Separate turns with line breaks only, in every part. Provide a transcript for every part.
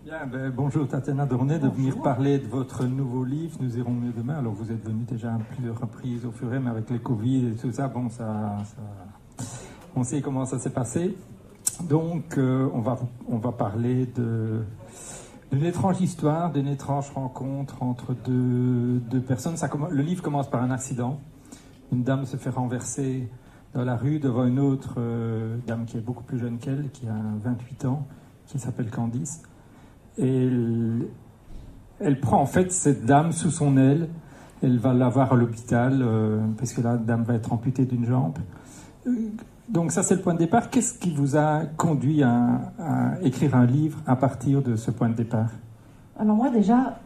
Bien, bonjour Tatiana Dornet, de venir parler de votre nouveau livre, Nous irons mieux demain. Alors vous êtes venu déjà à plusieurs reprises au fur et à mesure avec les Covid et tout ça, bon, on sait comment ça s'est passé. Donc on va parler d'une étrange histoire, d'une étrange rencontre entre deux personnes. Le livre commence par un accident. Une dame se fait renverser dans la rue devant une autre dame qui est beaucoup plus jeune qu'elle, qui a 28 ans, qui s'appelle Candice. Et elle prend en fait cette dame sous son aile. Elle va la voir à l'hôpital parce que la dame va être amputée d'une jambe. Donc ça, c'est le point de départ. Qu'est-ce qui vous a conduit à écrire un livre à partir de ce point de départ?
Alors moi déjà,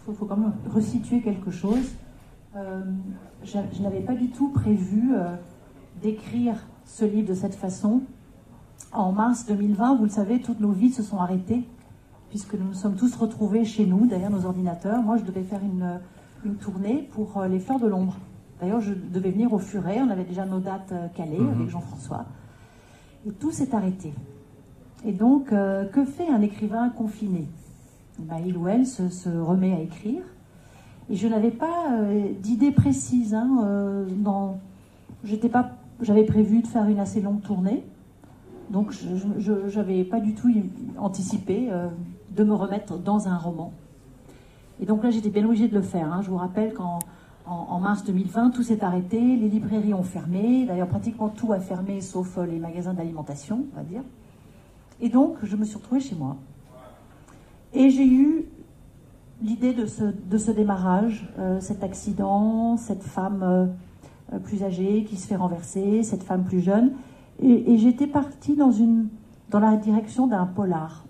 il faut quand même resituer quelque chose. Je n'avais pas du tout prévu d'écrire ce livre de cette façon. En mars 2020, vous le savez, toutes nos vies se sont arrêtées, puisque nous nous sommes tous retrouvés chez nous, derrière nos ordinateurs. Moi, je devais faire une tournée pour les Fleurs de l'Ombre. D'ailleurs, je devais venir au Furet, on avait déjà nos dates calées avec Jean-François. Et tout s'est arrêté. Et donc, que fait un écrivain confiné? Il ou elle se remet à écrire. Et je n'avais pas d'idée précise. J'avais prévu de faire une assez longue tournée. Donc, je n'avais pas du tout anticipé de me remettre dans un roman. Et donc là, j'étais bien obligée de le faire. Je vous rappelle qu'en mars 2020, tout s'est arrêté, les librairies ont fermé. D'ailleurs, pratiquement tout a fermé, sauf les magasins d'alimentation, on va dire. Et donc, je me suis retrouvée chez moi. Et j'ai eu l'idée de ce démarrage, cet accident, cette femme plus âgée qui se fait renverser, cette femme plus jeune. Et j'étais partie dans la direction d'un polar.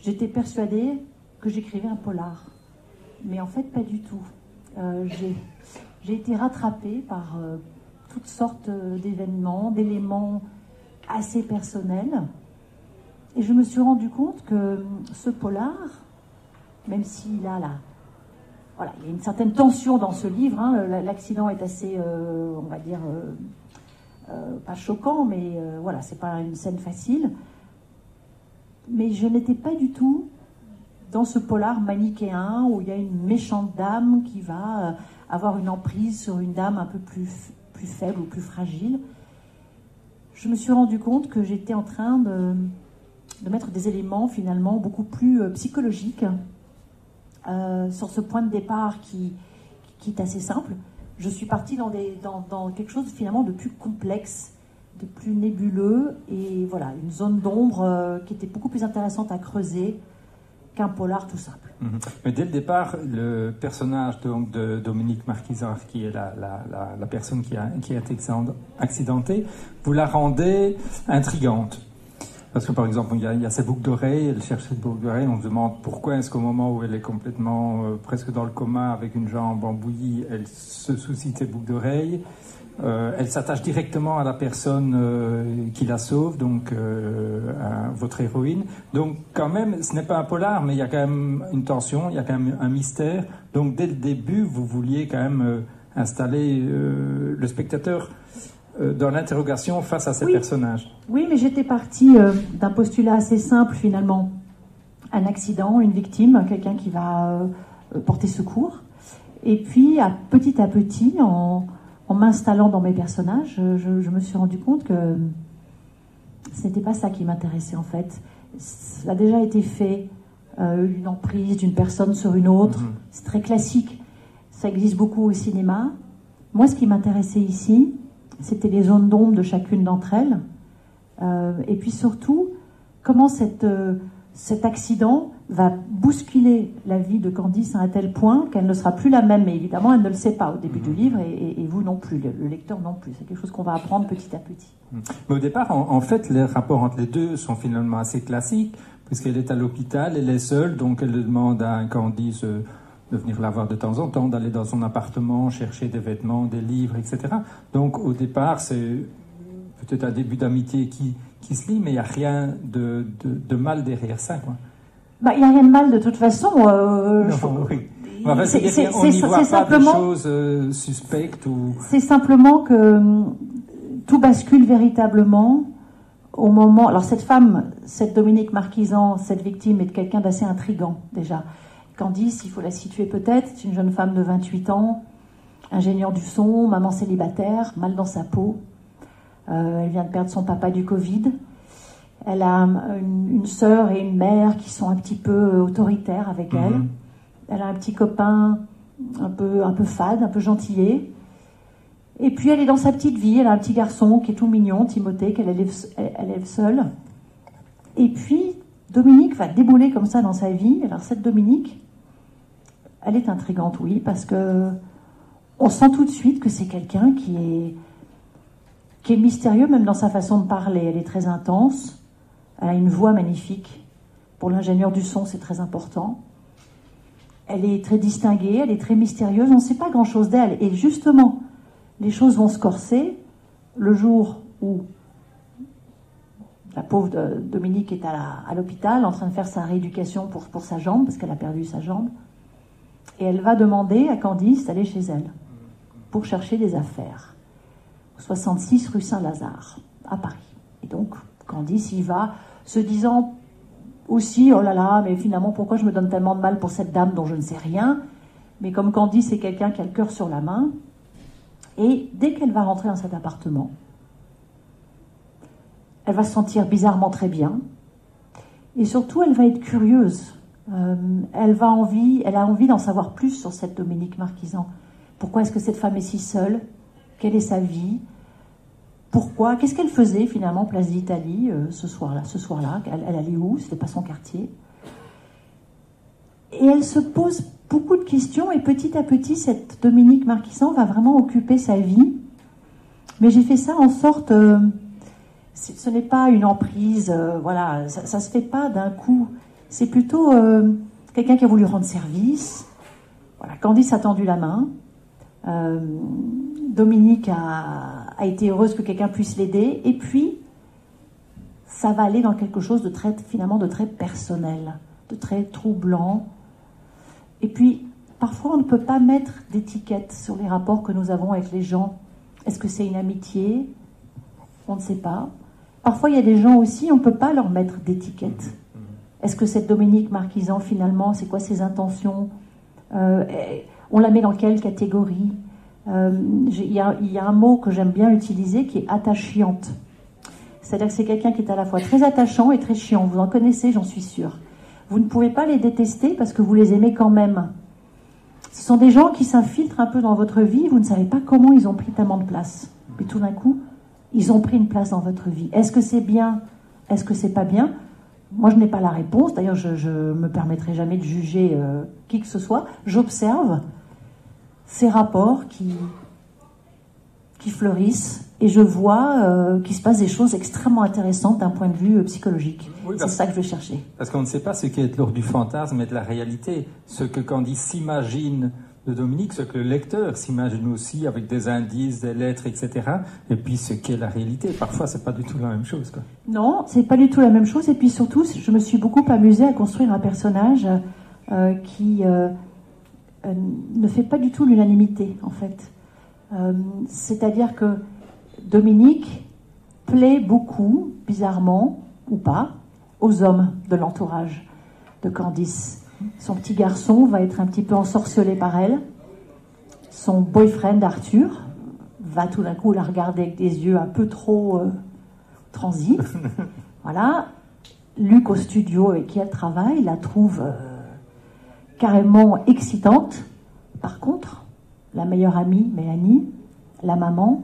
J'étais persuadée que j'écrivais un polar. Mais en fait, pas du tout. J'ai été rattrapée par toutes sortes d'événements, d'éléments assez personnels. Et je me suis rendu compte que ce polar, même s'il a il y a une certaine tension dans ce livre, l'accident est assez, on va dire, pas choquant, mais c'est pas une scène facile. Mais je n'étais pas du tout dans ce polar manichéen où il y a une méchante dame qui va avoir une emprise sur une dame un peu plus faible ou plus fragile. Je me suis rendu compte que j'étais en train de mettre des éléments finalement beaucoup plus psychologiques sur ce point de départ qui est assez simple. Je suis partie dans quelque chose finalement de plus complexe, de plus nébuleux, et voilà, une zone d'ombre qui était beaucoup plus intéressante à creuser qu'un polar tout simple.
Mais dès le départ, le personnage donc, de Dominique Marquisard, qui est la personne qui a été accidentée, vous la rendez intrigante. Parce que par exemple, il y a ses boucles d'oreilles, elle cherche ses boucles d'oreilles, on se demande pourquoi est-ce qu'au moment où elle est complètement presque dans le coma avec une jambe en bouillie, elle se soucie de ses boucles d'oreilles. Elle s'attache directement à la personne qui la sauve, donc à votre héroïne. Donc quand même, ce n'est pas un polar, mais il y a quand même une tension, il y a quand même un mystère. Donc dès le début, vous vouliez quand même installer le spectateur dans l'interrogation face à ces personnages.
Oui, mais j'étais partie d'un postulat assez simple finalement. Un accident, une victime, quelqu'un qui va porter secours. Et puis, petit à petit, en m'installant dans mes personnages, je me suis rendu compte que ce n'était pas ça qui m'intéressait en fait. Ça a déjà été fait, une emprise d'une personne sur une autre. C'est très classique. Ça existe beaucoup au cinéma. Moi, ce qui m'intéressait ici, c'était les zones d'ombre de chacune d'entre elles. Et puis surtout, comment cet accident va bousculer la vie de Candice à un tel point qu'elle ne sera plus la même. Mais évidemment, elle ne le sait pas au début du livre, et vous non plus, le lecteur non plus. C'est quelque chose qu'on va apprendre petit à petit.
Mais au départ, en fait, les rapports entre les deux sont finalement assez classiques, puisqu'elle est à l'hôpital, elle est seule, donc elle demande à Candice de venir la voir de temps en temps, d'aller dans son appartement, chercher des vêtements, des livres, etc. Donc au départ, c'est peut-être un début d'amitié qui se lie, mais il n'y a rien de mal derrière ça, quoi.
Il n'y a rien de mal de toute façon.
Oui. On n'y voit pas des choses suspectes ou...
C'est simplement que tout bascule véritablement au moment... Alors cette femme, cette Dominique Marquisan, cette victime, est quelqu'un d'assez intriguant déjà. Candice, il faut la situer peut-être, c'est une jeune femme de 28 ans, ingénieure du son, maman célibataire, mal dans sa peau. Elle vient de perdre son papa du Covid. Elle a une sœur et une mère qui sont un petit peu autoritaires avec elle. Elle a un petit copain un peu fade, un peu gentillet. Et puis elle est dans sa petite vie, elle a un petit garçon qui est tout mignon, Timothée, qu'elle élève seule. Et puis Dominique va débouler comme ça dans sa vie. Alors cette Dominique, elle est intrigante, oui, parce que on sent tout de suite que c'est quelqu'un qui est mystérieux, même dans sa façon de parler. Elle est très intense, elle a une voix magnifique. Pour l'ingénieur du son, c'est très important. Elle est très distinguée, elle est très mystérieuse, on ne sait pas grand-chose d'elle. Et justement, les choses vont se corser le jour où la pauvre Dominique est à l'hôpital en train de faire sa rééducation pour sa jambe, parce qu'elle a perdu sa jambe. Et elle va demander à Candice d'aller chez elle pour chercher des affaires. 66 rue Saint-Lazare, à Paris. Et donc, Candice y va, se disant aussi, oh là là, mais finalement, pourquoi je me donne tellement de mal pour cette dame dont je ne sais rien? Mais comme Candice est quelqu'un qui a le cœur sur la main, et dès qu'elle va rentrer dans cet appartement, elle va se sentir bizarrement très bien. Et surtout, elle va être curieuse. Elle a envie d'en savoir plus sur cette Dominique Marquisan. Pourquoi est-ce que cette femme est si seule? Quelle est sa vie? Pourquoi? Qu'est-ce qu'elle faisait finalement place d'Italie ce soir-là? Elle allait où? C'était pas son quartier. Et elle se pose beaucoup de questions et petit à petit, cette Dominique Marquisan va vraiment occuper sa vie. Mais j'ai fait ça en sorte... ce n'est pas une emprise, voilà, ça se fait pas d'un coup. C'est plutôt quelqu'un qui a voulu rendre service. Voilà, Candice a tendu la main. Dominique a été heureuse que quelqu'un puisse l'aider. Et puis, ça va aller dans quelque chose de très personnel, de très troublant. Et puis, parfois, on ne peut pas mettre d'étiquette sur les rapports que nous avons avec les gens. Est-ce que c'est une amitié? On ne sait pas. Parfois, il y a des gens aussi, on ne peut pas leur mettre d'étiquette. Est-ce que cette Dominique Marquisan, finalement, c'est quoi ses intentions? On la met dans quelle catégorie? Il y a un mot que j'aime bien utiliser qui est attachante. C'est-à-dire que c'est quelqu'un qui est à la fois très attachant et très chiant. Vous en connaissez, j'en suis sûre. Vous ne pouvez pas les détester parce que vous les aimez quand même. Ce sont des gens qui s'infiltrent un peu dans votre vie. Vous ne savez pas comment ils ont pris tellement de place. Mais tout d'un coup, ils ont pris une place dans votre vie. Est-ce que c'est bien? Est-ce que c'est pas bien? Moi, je n'ai pas la réponse. D'ailleurs, je ne me permettrai jamais de juger qui que ce soit. J'observe ces rapports qui fleurissent et je vois qu'il se passe des choses extrêmement intéressantes d'un point de vue psychologique. Oui, c'est ça que je vais chercher.
Parce qu'on ne sait pas ce qui est l'ordre du fantasme et de la réalité. Ce que Candice s'imagine de Dominique, ce que le lecteur s'imagine aussi avec des indices, des lettres, etc. Et puis ce qu'est la réalité. Parfois, c'est pas du tout la même chose, quoi.
Non, c'est pas du tout la même chose. Et puis surtout, je me suis beaucoup amusée à construire un personnage qui ne fait pas du tout l'unanimité, en fait. C'est-à-dire que Dominique plaît beaucoup, bizarrement, ou pas, aux hommes de l'entourage de Candice. Son petit garçon va être un petit peu ensorcelé par elle. Son boyfriend Arthur va tout d'un coup la regarder avec des yeux un peu trop transifs. Voilà. Luc au studio avec qui elle travaille la trouve carrément excitante. Par contre, la meilleure amie, Mélanie, la maman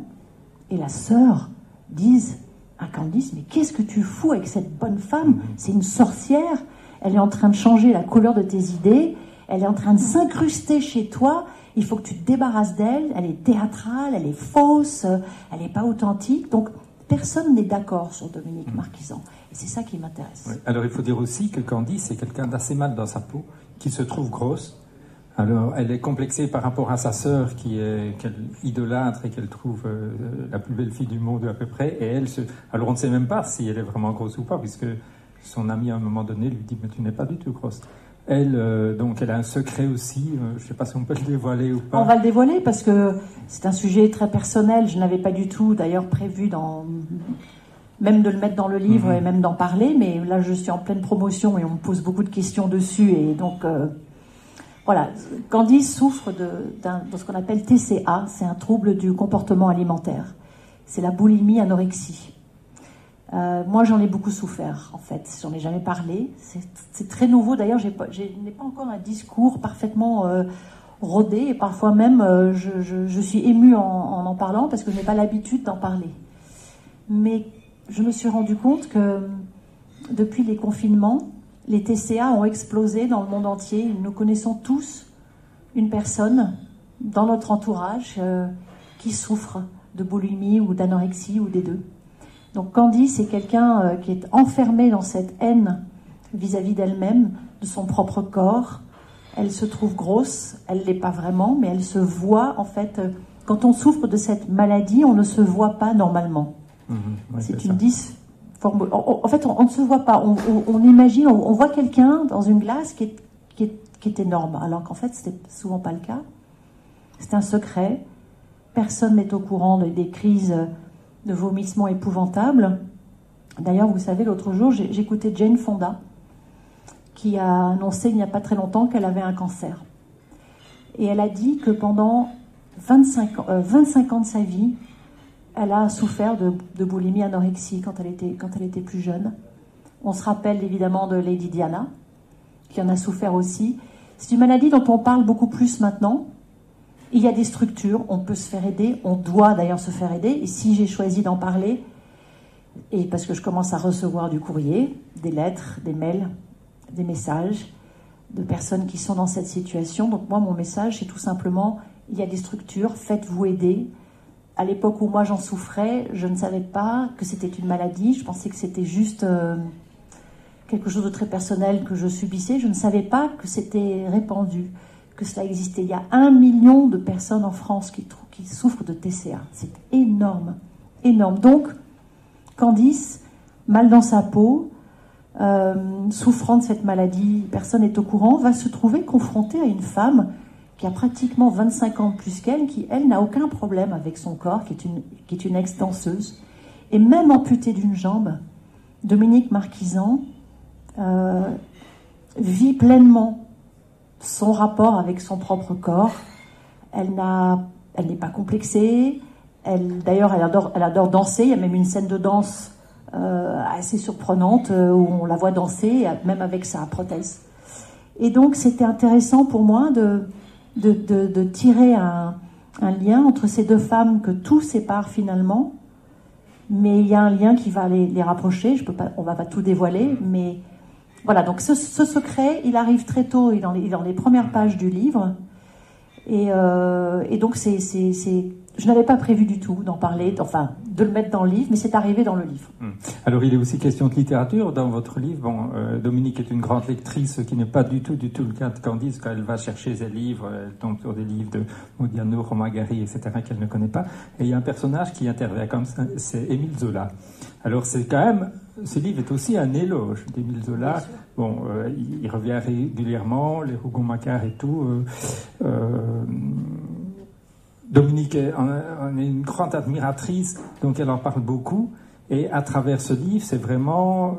et la sœur disent à Candice, mais qu'est-ce que tu fous avec cette bonne femme? C'est une sorcière. Elle est en train de changer la couleur de tes idées. Elle est en train de s'incruster chez toi. Il faut que tu te débarrasses d'elle. Elle est théâtrale, elle est fausse, elle n'est pas authentique. Donc, personne n'est d'accord sur Dominique Marquisan. Et c'est ça qui m'intéresse.
Oui. Alors, il faut dire aussi que Candice est quelqu'un d'assez mal dans sa peau, qui se trouve grosse. Alors, elle est complexée par rapport à sa sœur, qu'elle idolâtre et qu'elle trouve la plus belle fille du monde à peu près. Et elle alors, on ne sait même pas si elle est vraiment grosse ou pas, puisque son ami, à un moment donné, lui dit « Mais tu n'es pas du tout grosse ». Elle, donc, elle a un secret aussi. Je ne sais pas si on peut le dévoiler ou pas.
On va le dévoiler parce que c'est un sujet très personnel. Je n'avais pas du tout, d'ailleurs, prévu même de le mettre dans le livre et même d'en parler, mais là je suis en pleine promotion et on me pose beaucoup de questions dessus, et donc voilà, Candice souffre de ce qu'on appelle TCA, c'est un trouble du comportement alimentaire, c'est la boulimie anorexie. Moi j'en ai beaucoup souffert en fait, j'en ai jamais parlé, c'est très nouveau, d'ailleurs je n'ai pas encore un discours parfaitement rodé, et parfois même je suis émue en parlant parce que je n'ai pas l'habitude d'en parler. Mais je me suis rendu compte que depuis les confinements, les TCA ont explosé dans le monde entier. Nous connaissons tous une personne dans notre entourage qui souffre de boulimie ou d'anorexie ou des deux. Donc Candice est quelqu'un qui est enfermé dans cette haine vis-à-vis d'elle-même, de son propre corps. Elle se trouve grosse, elle ne l'est pas vraiment, mais elle se voit en fait. Quand on souffre de cette maladie, on ne se voit pas normalement.
Oui,
c'est une disforme. En fait, on ne se voit pas. On imagine, on voit quelqu'un dans une glace qui est énorme, alors qu'en fait, c'était souvent pas le cas. C'est un secret. Personne n'est au courant des crises de vomissements épouvantables. D'ailleurs, vous savez, l'autre jour, j'écoutais Jane Fonda, qui a annoncé il n'y a pas très longtemps qu'elle avait un cancer. Et elle a dit que pendant 25 ans de sa vie, elle a souffert de boulimie anorexie quand elle était plus jeune. On se rappelle évidemment de Lady Diana, qui en a souffert aussi. C'est une maladie dont on parle beaucoup plus maintenant. Il y a des structures, on peut se faire aider, on doit d'ailleurs se faire aider. Et si j'ai choisi d'en parler, et parce que je commence à recevoir du courrier, des lettres, des mails, des messages de personnes qui sont dans cette situation. Donc moi, mon message, c'est tout simplement, il y a des structures, faites-vous aider. À l'époque où moi j'en souffrais, je ne savais pas que c'était une maladie. Je pensais que c'était juste quelque chose de très personnel que je subissais. Je ne savais pas que c'était répandu, que cela existait. Il y a 1 million de personnes en France qui souffrent de TCA. C'est énorme, énorme. Donc, Candice, mal dans sa peau, souffrant de cette maladie, personne n'est au courant, va se trouver confrontée à une femme qui a pratiquement 25 ans de plus qu'elle, qui, elle, n'a aucun problème avec son corps, qui est une ex-danseuse, et même amputée d'une jambe. Dominique Marquisan vit pleinement son rapport avec son propre corps. Elle n'est pas complexée. D'ailleurs, elle adore danser. Il y a même une scène de danse assez surprenante où on la voit danser, même avec sa prothèse. Et donc, c'était intéressant pour moi de tirer un lien entre ces deux femmes que tout sépare finalement, mais il y a un lien qui va les rapprocher. On va pas tout dévoiler, mais voilà. Donc ce secret, il arrive très tôt, il est dans les premières pages du livre, et donc je n'avais pas prévu du tout d'en parler, enfin de le mettre dans le livre, mais c'est arrivé dans le livre.
Alors il est aussi question de littérature dans votre livre. Bon, Dominique est une grande lectrice, ce qui n'est pas du tout le cas de Candice. Quand elle va chercher ses livres, elle tombe sur des livres de Modiano, Romain Gary, etc., qu'elle ne connaît pas. Et il y a un personnage qui intervient comme ça, c'est Émile Zola. Alors c'est quand même, ce livre est aussi un éloge d'Émile Zola. Bon, il revient régulièrement, les Rougon-Macquart et tout. Dominique en est une grande admiratrice, donc elle en parle beaucoup. Et à travers ce livre, c'est vraiment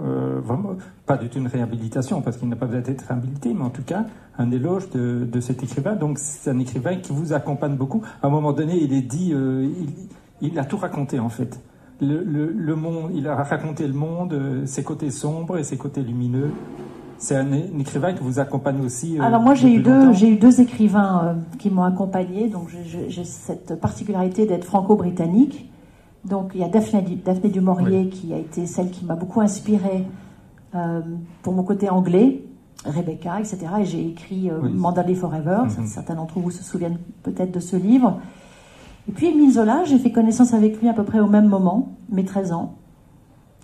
pas du tout une réhabilitation, parce qu'il n'a pas besoin d'être réhabilité, mais en tout cas un éloge de cet écrivain. Donc c'est un écrivain qui vous accompagne beaucoup. À un moment donné, il est dit, il a tout raconté en fait. Le monde, il a raconté le monde, ses côtés sombres et ses côtés lumineux. C'est un écrivain qui vous accompagne aussi.
Alors moi j'ai eu deux écrivains qui m'ont accompagné, donc j'ai cette particularité d'être franco-britannique. Donc il y a Daphné du Maurier, oui, qui a été celle qui m'a beaucoup inspirée pour mon côté anglais, Rebecca, etc. Et j'ai écrit oui, Mandalay Forever. Certains d'entre vous se souviennent peut-être de ce livre. Et puis Émile Zola, j'ai fait connaissance avec lui à peu près au même moment, mes 13 ans.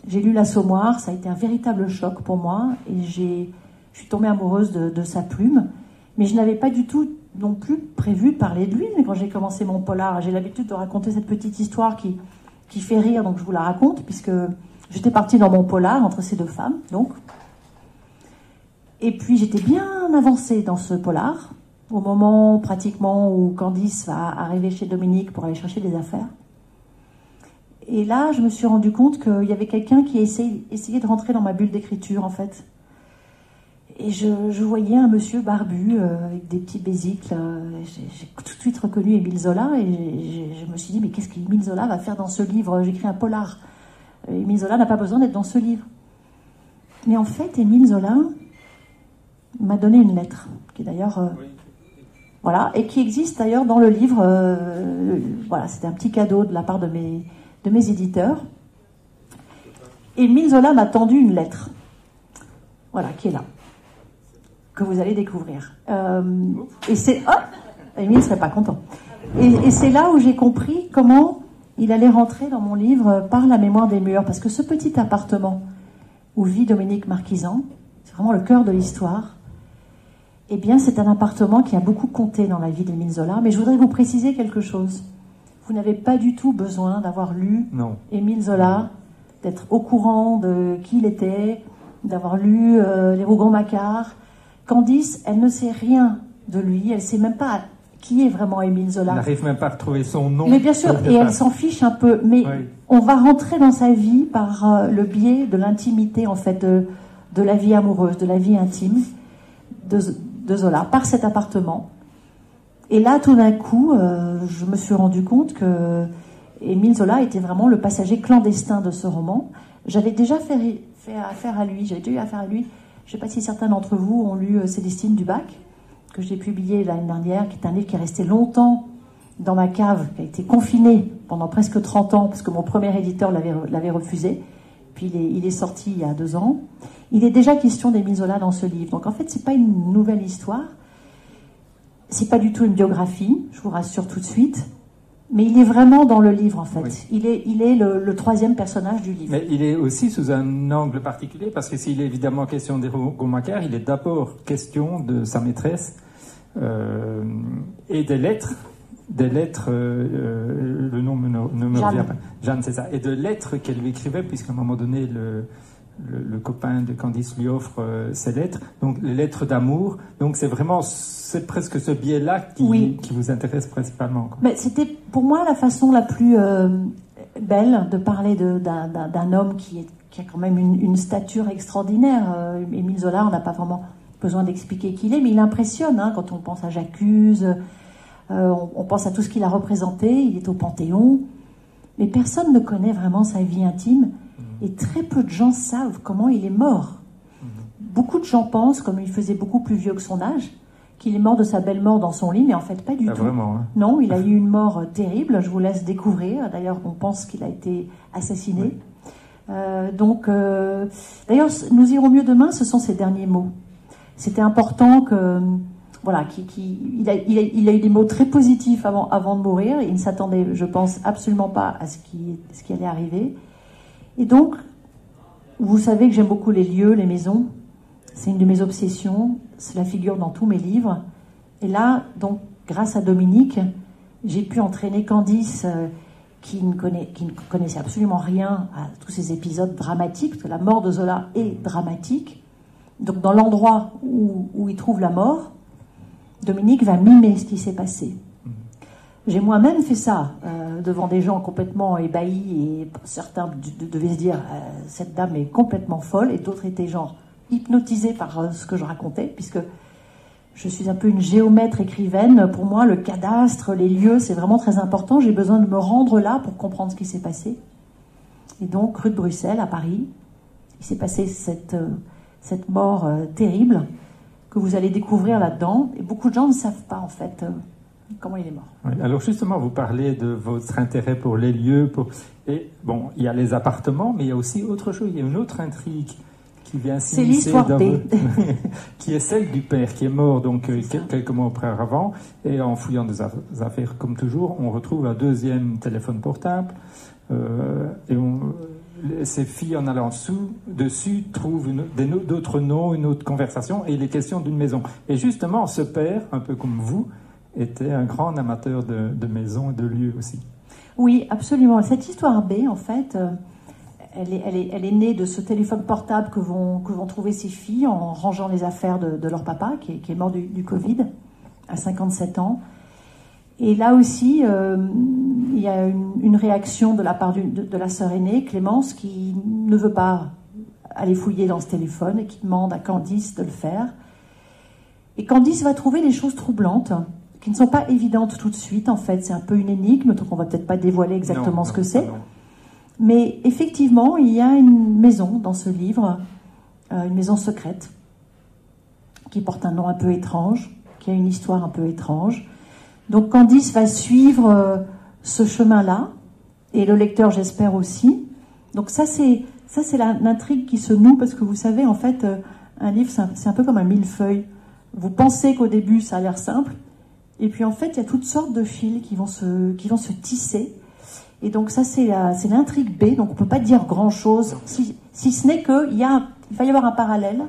J'ai lu L'Assommoir, ça a été un véritable choc pour moi, et je suis tombée amoureuse de sa plume, mais je n'avais pas du tout non plus prévu de parler de lui. Mais quand j'ai commencé mon polar, j'ai l'habitude de raconter cette petite histoire qui fait rire, donc je vous la raconte, puisque j'étais partie dans mon polar entre ces deux femmes, donc. Et puis j'étais bien avancée dans ce polar, au moment pratiquement où Candice va arriver chez Dominique pour aller chercher des affaires. Et là, je me suis rendu compte qu'il y avait quelqu'un qui essayait de rentrer dans ma bulle d'écriture, en fait. Et je voyais un monsieur barbu avec des petits besicles. J'ai tout de suite reconnu Émile Zola et je me suis dit, mais qu'est-ce qu'Émile Zola va faire dans ce livre? J'écris un polar. Émile Zola n'a pas besoin d'être dans ce livre. Mais en fait, Émile Zola m'a donné une lettre, qui est d'ailleurs... voilà, et qui existe d'ailleurs dans le livre. Voilà, c'était un petit cadeau de la part de mes éditeurs. Émile Zola m'a tendu une lettre. Voilà, qui est là. Que vous allez découvrir. Et c'est... Oh, Émile ne serait pas content. Et c'est là où j'ai compris comment il allait rentrer dans mon livre par la mémoire des murs. Parce que ce petit appartement où vit Dominique Marquisan, c'est vraiment le cœur de l'histoire, eh bien, c'est un appartement qui a beaucoup compté dans la vie d'Émile Zola. Mais je voudrais vous préciser quelque chose. Vous n'avez pas du tout besoin d'avoir lu Émile Zola, d'être au courant de qui il était, d'avoir lu les Rougon-Macquart. Candice, elle ne sait rien de lui, elle ne sait même pas qui est vraiment Émile Zola.
Elle n'arrive même pas à retrouver son nom.
Mais bien sûr, et elle s'en fiche un peu. Mais on va rentrer dans sa vie par le biais de l'intimité, en fait, de la vie amoureuse, de la vie intime de Zola, par cet appartement. Et là, tout d'un coup, je me suis rendu compte que Émile Zola était vraiment le passager clandestin de ce roman. J'avais déjà fait affaire à lui, j'avais déjà eu affaire à lui. Je ne sais pas si certains d'entre vous ont lu Célestine Dubac, que j'ai publié l'année dernière, qui est un livre qui est resté longtemps dans ma cave, qui a été confiné pendant presque 30 ans, parce que mon premier éditeur l'avait refusé. Puis il est sorti il y a 2 ans. Il est déjà question d'Émile Zola dans ce livre. Donc en fait, c'est pas une nouvelle histoire. C'est pas du tout une biographie, je vous rassure tout de suite. Mais il est vraiment dans le livre, en fait. Oui. Il est le 3e personnage du livre.
Mais il est aussi sous un angle particulier, parce que s'il est évidemment question des Rougon-Macquart, il est d'abord question de sa maîtresse et des lettres. Des lettres, le nom ne me revient pas. Jeanne, c'est ça. Et de lettres qu'elle lui écrivait, puisqu'à un moment donné, le copain de Candice lui offre ses lettres. Donc, les lettres d'amour. Donc, c'est presque ce biais-là qui vous intéresse principalement, quoi.
Mais c'était, pour moi, la façon la plus belle de parler d'un homme qui a quand même une stature extraordinaire. Émile Zola, on n'a pas vraiment besoin d'expliquer qui il est, mais il impressionne, hein, quand on pense à J'accuse. On pense à tout ce qu'il a représenté, il est au Panthéon, mais personne ne connaît vraiment sa vie intime, et très peu de gens savent comment il est mort. Beaucoup de gens pensent, comme il faisait beaucoup plus vieux que son âge, qu'il est mort de sa belle mort dans son lit, mais en fait pas du tout.
Vraiment, hein.
Non, il a eu une mort terrible, je vous laisse découvrir. D'ailleurs, on pense qu'il a été assassiné. Oui. D'ailleurs, Nous irons mieux demain, ce sont ses derniers mots. C'était important que... Voilà, il a eu des mots très positifs avant de mourir. Il ne s'attendait, je pense, absolument pas à ce qui allait arriver. Et donc, vous savez que j'aime beaucoup les lieux, les maisons. C'est une de mes obsessions. C'est la figure dans tous mes livres. Et là, donc, grâce à Dominique, j'ai pu entraîner Candice, qui ne connaissait absolument rien à tous ces épisodes dramatiques, parce que la mort de Zola est dramatique. Donc, dans l'endroit où il trouve la mort, Dominique va mimer ce qui s'est passé. J'ai moi-même fait ça devant des gens complètement ébahis, et certains devaient se dire cette dame est complètement folle, et d'autres étaient genre hypnotisés par ce que je racontais, puisque je suis un peu une géomètre écrivaine. Pour moi, le cadastre, les lieux, c'est vraiment très important. J'ai besoin de me rendre là pour comprendre ce qui s'est passé. Et donc, rue de Bruxelles, à Paris, il s'est passé cette mort terrible, que vous allez découvrir là-dedans. Et beaucoup de gens ne savent pas, en fait, comment il est mort.
Oui, alors justement, vous parlez de votre intérêt pour les lieux. Et bon, il y a les appartements, mais il y a aussi autre chose. Il y a une autre intrigue qui vient s'immiscer dans qui est celle du père, qui est mort donc quelques mois auparavant. Et en fouillant des affaires, comme toujours, on retrouve un 2e téléphone portable. Ces filles, en allant dessus, trouvent d'autres noms, une autre conversation, et il est question d'une maison. Et justement, ce père, un peu comme vous, était un grand amateur de maisons et de lieux aussi.
Oui, absolument. Cette histoire B, en fait, elle est née de ce téléphone portable que vont trouver ces filles en rangeant les affaires de leur papa, qui est mort du Covid, à 57 ans. Et là aussi, il y a une réaction de la part de la sœur aînée, Clémence, qui ne veut pas aller fouiller dans ce téléphone et qui demande à Candice de le faire. Et Candice va trouver des choses troublantes, qui ne sont pas évidentes tout de suite. En fait, c'est un peu une énigme, donc on ne va peut-être pas dévoiler exactement ce que c'est. Mais effectivement, il y a une maison dans ce livre, une maison secrète, qui porte un nom un peu étrange, qui a une histoire un peu étrange. Donc Candice va suivre ce chemin-là, et le lecteur, j'espère aussi. Donc ça c'est l'intrigue qui se noue, parce que vous savez, en fait, un livre, c'est un peu comme un millefeuille. Vous pensez qu'au début, ça a l'air simple, et puis en fait, il y a toutes sortes de fils qui vont se tisser. Et donc ça, c'est l'intrigue B, donc on ne peut pas dire grand-chose, si ce n'est qu'il va y avoir un parallèle,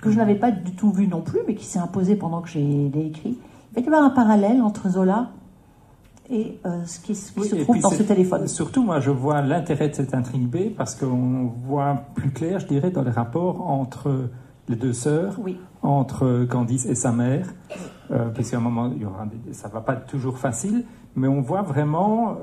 que je n'avais pas du tout vu non plus, mais qui s'est imposé pendant que j'ai écrit. Il va y avoir un parallèle entre Zola et ce qui se trouve dans ce téléphone.
Surtout, moi, je vois l'intérêt de cette intrigue B, parce qu'on voit plus clair, je dirais, dans les rapports entre les deux sœurs, entre Candice et sa mère, puisqu'à un moment, ça ne va pas être toujours facile, mais on voit vraiment,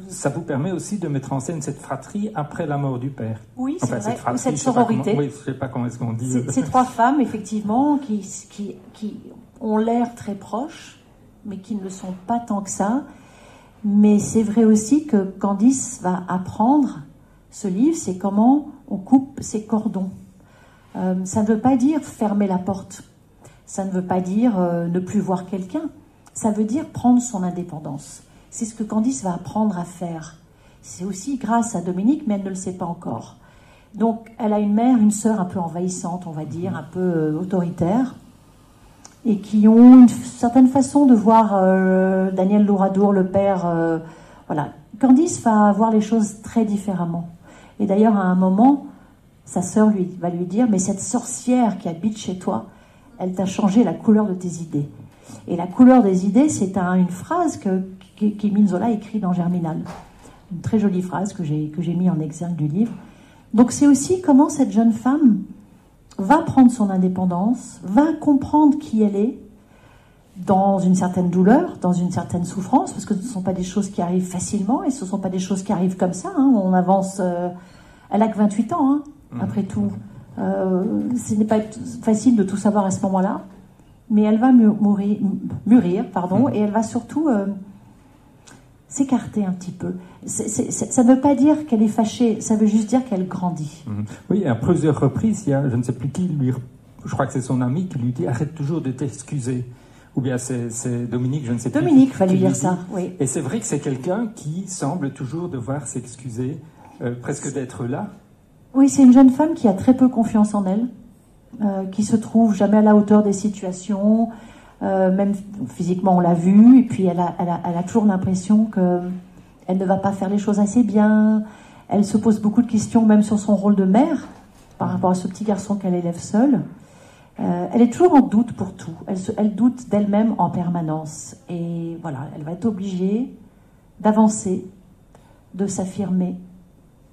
ça vous permet aussi de mettre en scène cette fratrie après la mort du père.
Oui, c'est vrai, cette sororité.
Je ne sais pas comment est-ce qu'on dit.
Ces trois femmes, effectivement, qui ont l'air très proches, mais qui ne le sont pas tant que ça. Mais c'est vrai aussi que Candice va apprendre ce livre, c'est comment on coupe ses cordons. Ça ne veut pas dire fermer la porte. Ça ne veut pas dire ne plus voir quelqu'un. Ça veut dire prendre son indépendance. C'est ce que Candice va apprendre à faire. C'est aussi grâce à Dominique, mais elle ne le sait pas encore. Donc, elle a une mère, une sœur un peu envahissante, on va dire, un peu autoritaire, et qui ont une certaine façon de voir Daniel Louradour, le père. Voilà. Candice va voir les choses très différemment. Et d'ailleurs, à un moment, sa sœur va lui dire « Mais cette sorcière qui habite chez toi, elle t'a changé la couleur de tes idées. » Et la couleur des idées, c'est une phrase qu'Émile Zola écrit dans Germinal. Une très jolie phrase que j'ai mis en exergue du livre. Donc c'est aussi comment cette jeune femme va prendre son indépendance, va comprendre qui elle est, dans une certaine douleur, dans une certaine souffrance, parce que ce ne sont pas des choses qui arrivent facilement, et ce ne sont pas des choses qui arrivent comme ça. Hein. On avance... elle n'a que 28 ans, hein, après tout. Ce n'est pas facile de tout savoir à ce moment-là. Mais elle va mûrir, et elle va surtout s'écarter un petit peu. Ça ne veut pas dire qu'elle est fâchée, ça veut juste dire qu'elle grandit.
Oui, à plusieurs reprises, il y a, je ne sais plus qui, je crois que c'est son ami qui lui dit « Arrête toujours de t'excuser ». Ou bien c'est Dominique, je ne sais plus.
Dominique, il fallait dire ça, oui.
Et c'est vrai que c'est quelqu'un qui semble toujours devoir s'excuser, presque d'être là.
Oui, c'est une jeune femme qui a très peu confiance en elle. Qui se trouve jamais à la hauteur des situations, même physiquement on l'a vu, et puis elle a toujours l'impression qu'elle ne va pas faire les choses assez bien. Elle se pose beaucoup de questions même sur son rôle de mère par rapport à ce petit garçon qu'elle élève seule. Elle est toujours en doute pour tout. Elle doute d'elle-même en permanence, et voilà, elle va être obligée d'avancer, de s'affirmer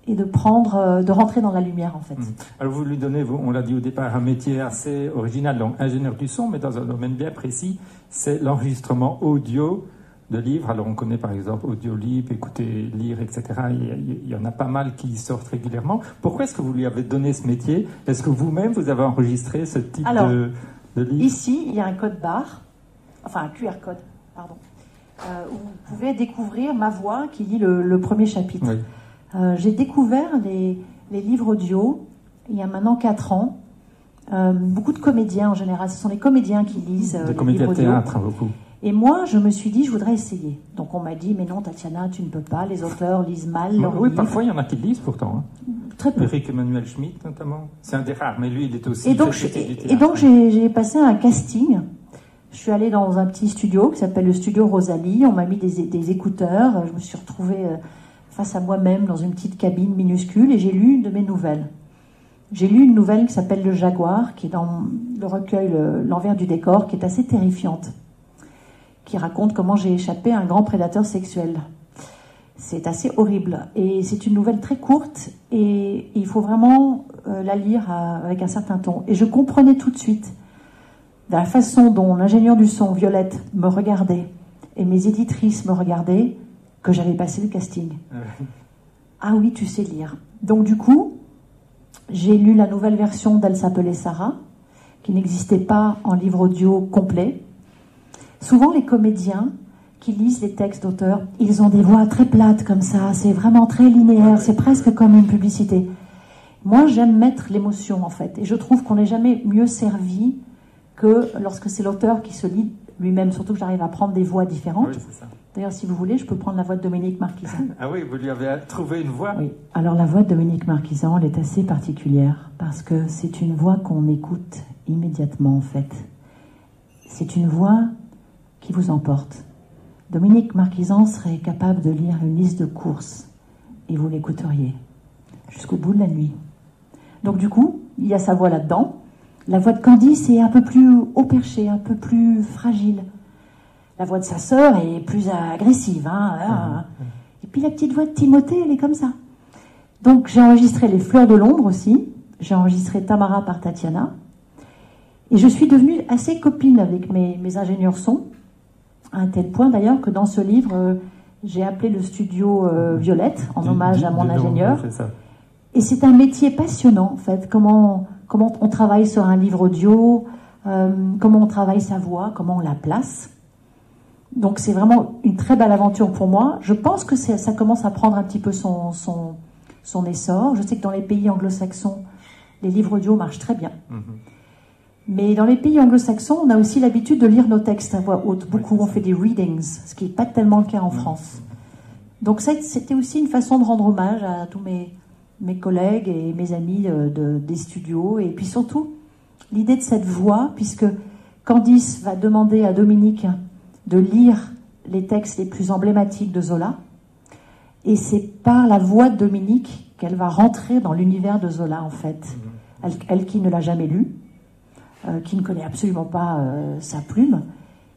et de rentrer dans la lumière, en fait.
Alors vous lui donnez, on l'a dit au départ, un métier assez original, donc ingénieur du son, mais dans un domaine bien précis, c'est l'enregistrement audio de livres. Alors on connaît par exemple Audiolib, Écouter, Lire, etc. Il y en a pas mal qui sortent régulièrement. Pourquoi est-ce que vous lui avez donné ce métier? Est-ce que vous-même, vous avez enregistré ce type de livre?
Ici, il y a un code barre, enfin un QR code, pardon, où vous pouvez découvrir ma voix qui lit le premier chapitre. Oui. J'ai découvert les livres audio il y a maintenant 4 ans. Beaucoup de comédiens en général, ce sont les comédiens qui lisent les
comédiens
livres
de théâtre, beaucoup.
Et moi, je me suis dit, je voudrais essayer. Donc on m'a dit, mais non, Tatiana, tu ne peux pas, les auteurs lisent mal leurs livres.
Parfois il y en a qui lisent pourtant. Hein.
Très peu.
Éric Emmanuel Schmitt notamment. C'est un des rares, mais lui il est aussi...
Et donc j'ai passé un casting. Je suis allée dans un petit studio qui s'appelle le studio Rosalie. On m'a mis des écouteurs. Je me suis retrouvée... face à moi-même dans une petite cabine minuscule, et j'ai lu une de mes nouvelles. J'ai lu une nouvelle qui s'appelle Le Jaguar, qui est dans le recueil L'envers du décor, qui est assez terrifiante, qui raconte comment j'ai échappé à un grand prédateur sexuel. C'est assez horrible, et c'est une nouvelle très courte, et il faut vraiment la lire avec un certain ton. Et je comprenais tout de suite, de la façon dont l'ingénieur du son, Violette, me regardait, et mes éditrices me regardaient, que j'avais passé le casting. Ah oui, tu sais lire. Donc du coup, j'ai lu la nouvelle version d'Elle s'appelait Sarah, qui n'existait pas en livre audio complet. Souvent, les comédiens qui lisent les textes d'auteurs, ils ont des voix très plates comme ça, c'est vraiment très linéaire, c'est presque comme une publicité. Moi, j'aime mettre l'émotion, en fait, et je trouve qu'on n'est jamais mieux servi que lorsque c'est l'auteur qui se lit lui-même, surtout que j'arrive à prendre des voix différentes.
Oui, c'est ça.
D'ailleurs, si vous voulez, je peux prendre la voix de Dominique Marquisan.
Ah oui, vous lui avez trouvé une voix?
Oui. Alors, la voix de Dominique Marquisan, elle est assez particulière, parce que c'est une voix qu'on écoute immédiatement, en fait. C'est une voix qui vous emporte. Dominique Marquisan serait capable de lire une liste de courses, et vous l'écouteriez, jusqu'au bout de la nuit. Donc, du coup, il y a sa voix là-dedans. La voix de Candice est un peu plus haut perché, un peu plus fragile. La voix de sa sœur est plus agressive. Et puis la petite voix de Timothée, elle est comme ça. Donc j'ai enregistré Les Fleurs de l'Ombre aussi. J'ai enregistré Tamara par Tatiana. Et je suis devenue assez copine avec mes ingénieurs son, à un tel point d'ailleurs que dans ce livre, j'ai appelé le studio Violette, en hommage à mon ingénieur. Et c'est un métier passionnant, en fait. Comment on travaille sur un livre audio, comment on travaille sa voix, comment on la place. Donc c'est vraiment une très belle aventure pour moi. Je pense que ça commence à prendre un petit peu son essor. Je sais que dans les pays anglo-saxons, les livres audio marchent très bien. Mais dans les pays anglo-saxons, on a aussi l'habitude de lire nos textes à voix haute. Beaucoup ont fait des readings, ce qui n'est pas tellement le cas en France. Donc c'était aussi une façon de rendre hommage à tous mes collègues et mes amis des studios. Et puis surtout, l'idée de cette voix, puisque Candice va demander à Dominique de lire les textes les plus emblématiques de Zola. Et c'est par la voix de Dominique qu'elle va rentrer dans l'univers de Zola, en fait. Elle qui ne l'a jamais lu, qui ne connaît absolument pas sa plume.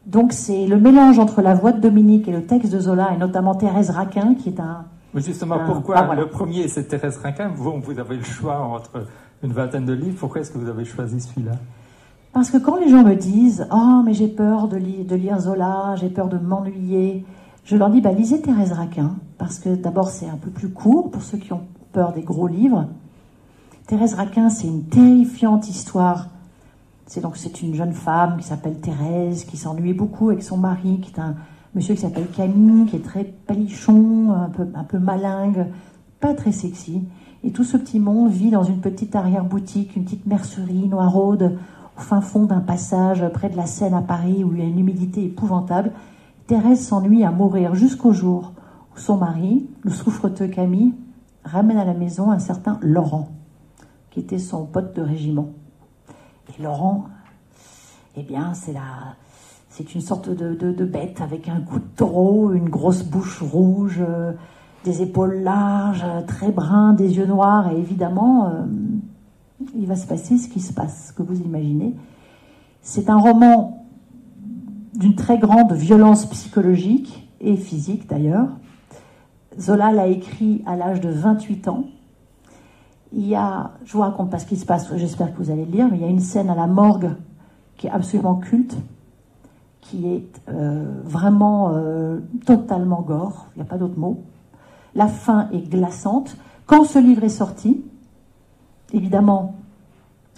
Donc c'est le mélange entre la voix de Dominique et le texte de Zola, et notamment Thérèse Raquin, qui est un...
Mais justement, pourquoi voilà. Le premier, c'est Thérèse Raquin. Vous avez le choix entre une vingtaine de livres. Pourquoi est-ce que vous avez choisi celui-là?
Parce que quand les gens me disent « Oh, mais j'ai peur de lire Zola, j'ai peur de m'ennuyer », je leur dis « Lisez Thérèse Raquin ». Parce que d'abord, c'est un peu plus court pour ceux qui ont peur des gros livres. Thérèse Raquin, c'est une terrifiante histoire. C'est une jeune femme qui s'appelle Thérèse, qui s'ennuie beaucoup avec son mari, qui est un monsieur qui s'appelle Camille, qui est très palichon, un peu malingre, pas très sexy. Et tout ce petit monde vit dans une petite arrière-boutique, une petite mercerie noiraude, au fin fond d'un passage près de la Seine à Paris, où il y a une humidité épouvantable. Thérèse s'ennuie à mourir jusqu'au jour où son mari, le souffreteux Camille, ramène à la maison un certain Laurent, qui était son pote de régiment. Et Laurent, eh bien, c'est une sorte de bête avec un cou de taureau, une grosse bouche rouge, des épaules larges, très brun, des yeux noirs, et évidemment, il va se passer ce qui se passe, ce que vous imaginez. C'est un roman d'une très grande violence psychologique et physique d'ailleurs. Zola l'a écrit à l'âge de 28 ans. Je vous raconte pas ce qui se passe, j'espère que vous allez le lire, mais il y a une scène à la morgue qui est absolument culte, qui est vraiment totalement gore, il n'y a pas d'autre mot. La fin est glaçante. Quand ce livre est sorti, évidemment,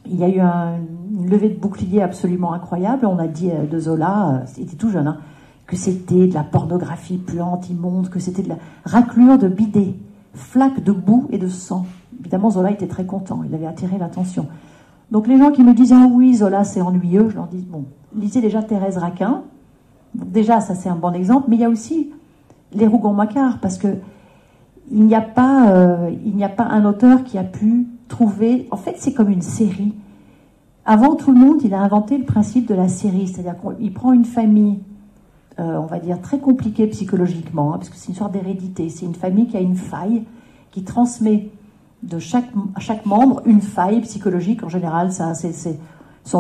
il y a eu une levée de bouclier absolument incroyable. On a dit de Zola, il était tout jeune, que c'était de la pornographie puante, immonde, que c'était de la raclure de bidet, flaques de boue et de sang. Évidemment, Zola était très content, il avait attiré l'attention. Donc les gens qui me disent « Ah oui, Zola, c'est ennuyeux », je leur dis « Bon, lisez déjà Thérèse Raquin ». Déjà, ça c'est un bon exemple, mais il y a aussi les Rougon-Macquart, parce que il n'y a pas un auteur qui a pu trouver... En fait, c'est comme une série. Avant tout le monde, il a inventé le principe de la série, c'est-à-dire qu'il prend une famille, on va dire, très compliquée psychologiquement, parce que c'est une sorte d'hérédité. C'est une famille qui a une faille, qui transmet à chaque membre une faille psychologique. En général,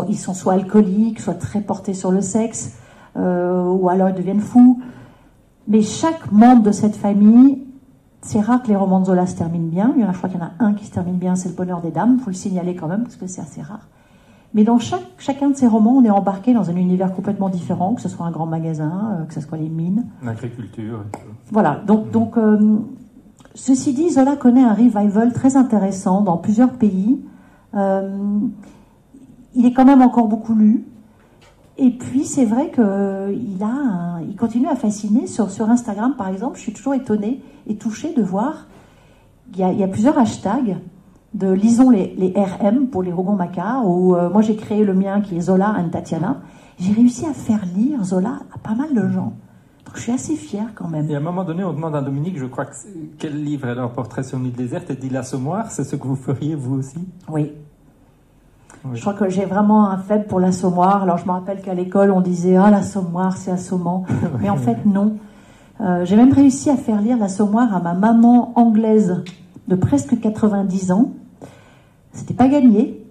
ils sont soit alcooliques, soit très portés sur le sexe, ou alors ils deviennent fous. Mais chaque membre de cette famille... C'est rare que les romans de Zola se terminent bien. Je crois qu'il y en a un qui se termine bien, c'est Le Bonheur des Dames. Il faut le signaler quand même, parce que c'est assez rare. Mais dans chacun de ces romans, on est embarqué dans un univers complètement différent, que ce soit un grand magasin, que ce soit les mines.
L'agriculture.
Voilà, donc ceci dit, Zola connaît un revival très intéressant dans plusieurs pays. Il est quand même encore beaucoup lu. Et puis, c'est vrai qu'il continue à fasciner. Sur Instagram, par exemple, je suis toujours étonnée et touchée de voir qu'il y a plusieurs hashtags de lisons les RM pour les Rougon-Macquart, où moi j'ai créé le mien qui est Zola and Tatiana. J'ai réussi à faire lire Zola à pas mal de gens. Donc je suis assez fière quand même.
Et à un moment donné, on demande à Dominique, je crois, quel livre est leur portrait sur une île déserte, et dit l'Assommoir, c'est ce que vous feriez vous aussi?
Oui. Je crois que j'ai vraiment un faible pour l'Assommoir. Alors je me rappelle qu'à l'école on disait « Ah, l'Assommoir, c'est assommant ». Mais en fait non. J'ai même réussi à faire lire l'Assommoir à ma maman anglaise de presque 90 ans. C'était pas gagné.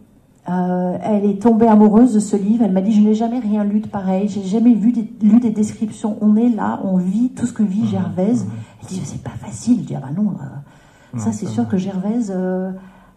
Elle est tombée amoureuse de ce livre. Elle m'a dit « Je n'ai jamais rien lu de pareil. J'ai jamais lu des descriptions. On est là, on vit tout ce que vit Gervaise. » Elle dit « C'est pas facile. » Je dis « Ah bah non, ça c'est sûr que Gervaise,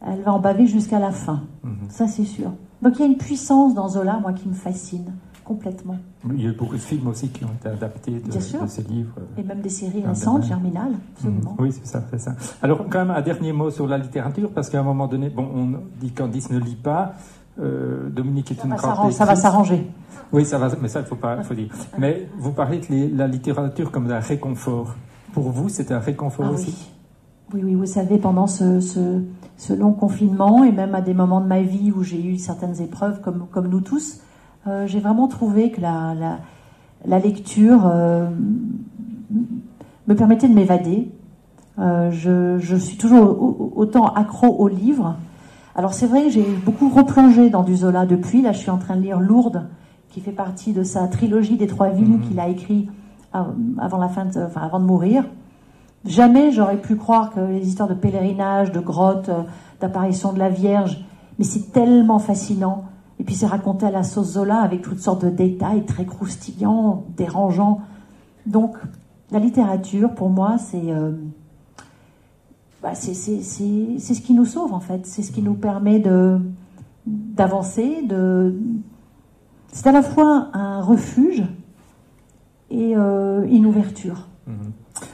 elle va en baver jusqu'à la fin. Ça c'est sûr. » Donc il y a une puissance dans Zola, moi, qui me fascine complètement.
Il y a eu beaucoup de films aussi qui ont été adaptés de ces livres.
Et même des séries récentes, Germinal, absolument.
Oui, c'est ça, fait ça. Alors, quand même, un dernier mot sur la littérature, parce qu'à un moment donné, bon, on dit Candice ne lit pas. Dominique est une grande lectrice.
Ça va s'arranger.
Oui, ça va, mais ça, il faut dire. Mais vous parlez de la littérature comme d'un réconfort. Pour vous, c'est un réconfort aussi?
Oui, vous savez, pendant ce long confinement, et même à des moments de ma vie où j'ai eu certaines épreuves, comme nous tous, j'ai vraiment trouvé que la lecture me permettait de m'évader. Je suis toujours autant accro aux livres. Alors c'est vrai que j'ai beaucoup replongé dans du Zola depuis. Là, je suis en train de lire Lourdes, qui fait partie de sa trilogie des 3 villes qu'il a écrit avant de mourir. Jamais j'aurais pu croire que les histoires de pèlerinage, de grottes, d'apparition de la Vierge, mais c'est tellement fascinant. Et puis c'est raconté à la sauce Zola avec toutes sortes de détails très croustillants, dérangeants. Donc la littérature, pour moi, c'est ce qui nous sauve en fait. C'est ce qui nous permet d'avancer. C'est à la fois un refuge et une ouverture.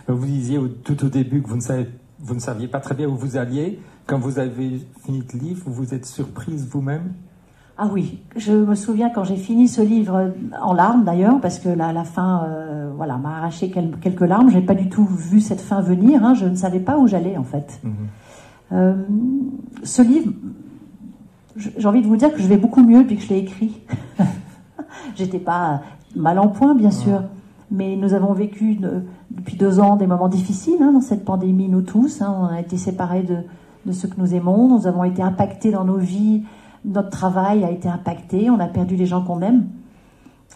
Vous disiez tout au début que vous ne saviez pas très bien où vous alliez. Quand vous avez fini le livre, vous vous êtes surprise vous-même?
Ah oui, je me souviens quand j'ai fini ce livre, en larmes d'ailleurs, parce que la fin m'a arraché quelques larmes. Je n'ai pas du tout vu cette fin venir, hein. Je ne savais pas où j'allais en fait. Ce livre, j'ai envie de vous dire que je vais beaucoup mieux depuis que je l'ai écrit. J'étais pas mal en point bien sûr, mais nous avons vécu depuis 2 ans des moments difficiles dans cette pandémie, nous tous. On a été séparés de ceux que nous aimons, nous avons été impactés dans nos vies. Notre travail a été impacté, on a perdu les gens qu'on aime.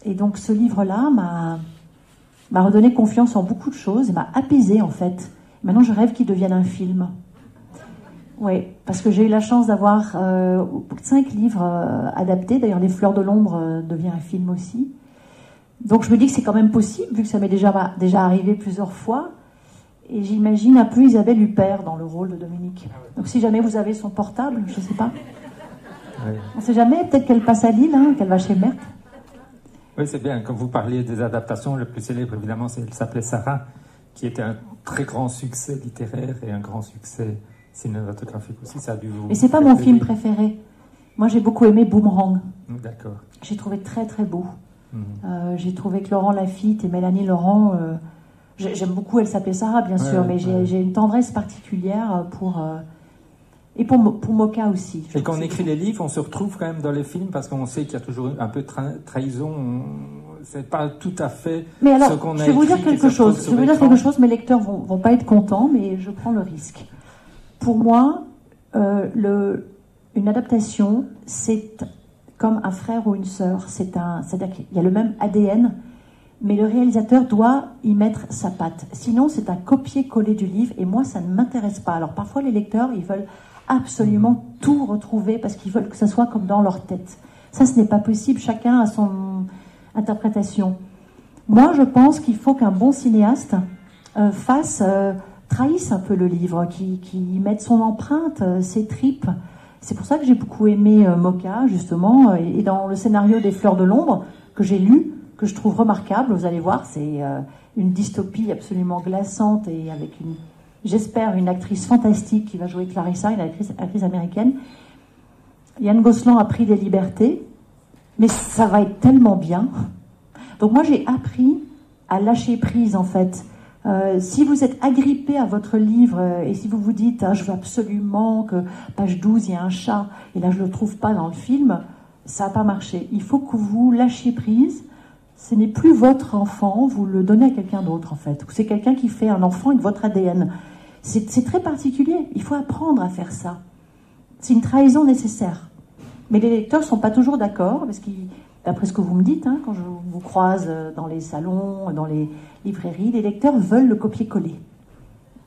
Et donc ce livre-là m'a redonné confiance en beaucoup de choses et m'a apaisé en fait. Maintenant je rêve qu'il devienne un film. Oui, parce que j'ai eu la chance d'avoir 5 livres adaptés. D'ailleurs Les Fleurs de l'Ombre devient un film aussi. Donc je me dis que c'est quand même possible, vu que ça m'est déjà arrivé plusieurs fois. Et j'imagine un peu Isabelle Huppert dans le rôle de Dominique. Donc si jamais vous avez son portable, je ne sais pas. On ne sait jamais, peut-être qu'elle passe à Lille, qu'elle va chez Merck.
Oui, c'est bien. Quand vous parliez des adaptations, le plus célèbre, évidemment, elle s'appelait Sarah, qui était un très grand succès littéraire et un grand succès cinématographique aussi. Ça a dû vous...
Mais c'est pas mon film préféré. Moi, j'ai beaucoup aimé Boomerang.
D'accord.
J'ai trouvé très, très beau. J'ai trouvé que Laurent Lafitte et Mélanie Laurent... j'aime beaucoup Elle s'appelait Sarah, bien sûr, mais j'ai une tendresse particulière pour... Et pour Moka aussi.
Et quand on écrit les livres, on se retrouve quand même dans les films parce qu'on sait qu'il y a toujours un peu de trahison. C'est pas tout à fait
mais alors,
ce qu'on a écrit.
Je vais vous dire quelque chose. Mes lecteurs vont pas être contents, mais je prends le risque. Pour moi, une adaptation, c'est comme un frère ou une sœur. C'est-à-dire qu'il y a le même ADN, mais le réalisateur doit y mettre sa patte. Sinon, c'est un copier-coller du livre, et moi, ça ne m'intéresse pas. Alors parfois, les lecteurs, ils veulent absolument tout retrouver parce qu'ils veulent que ça soit comme dans leur tête. Ça, ce n'est pas possible. Chacun a son interprétation. Moi, je pense qu'il faut qu'un bon cinéaste trahisse un peu le livre, qui mette son empreinte, ses tripes, C'est pour ça que j'ai beaucoup aimé Mocha, justement, et dans le scénario des Fleurs de l'ombre, que j'ai lu, que je trouve remarquable, vous allez voir, c'est une dystopie absolument glaçante et avec j'espère, une actrice fantastique qui va jouer Clarissa, une actrice américaine. Yann Gosselin a pris des libertés, mais ça va être tellement bien. Donc moi, j'ai appris à lâcher prise, en fait. Si vous êtes agrippé à votre livre et si vous vous dites je veux absolument que page 12 il y a un chat et là je le trouve pas dans le film, ça va pas marcher. Il faut que vous lâchiez prise. Ce n'est plus votre enfant, vous le donnez à quelqu'un d'autre en fait. C'est quelqu'un qui fait un enfant de votre ADN. C'est très particulier. Il faut apprendre à faire ça. C'est une trahison nécessaire. Mais les lecteurs ne sont pas toujours d'accord parce qu'ils, d'après ce que vous me dites, quand je vous croise dans les salons, dans les librairies, les lecteurs veulent le copier-coller.